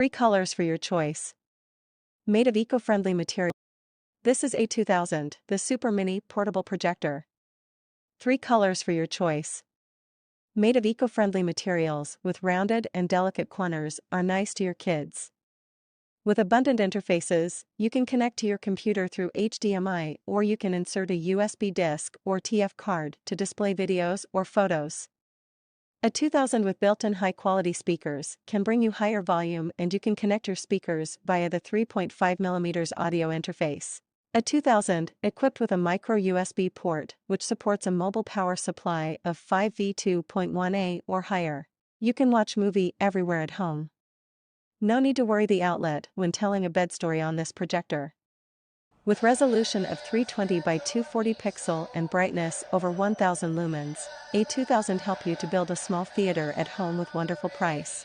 3 colors for your choice. Made of eco-friendly material. This is A2000, the Super Mini Portable Projector. 3 colors for your choice. Made of eco-friendly materials with rounded and delicate corners are nice to your kids. With abundant interfaces, you can connect to your computer through HDMI, or you can insert a USB disc or TF card to display videos or photos. A2000 with built-in high-quality speakers can bring you higher volume, and you can connect your speakers via the 3.5mm audio interface. A2000, equipped with a micro USB port which supports a mobile power supply of 5V2.1A or higher. You can watch movie everywhere at home. No need to worry the outlet when telling a bed story on this projector. With resolution of 320 by 240 pixel and brightness over 1000 lumens, A2000 help you to build a small theater at home with wonderful price.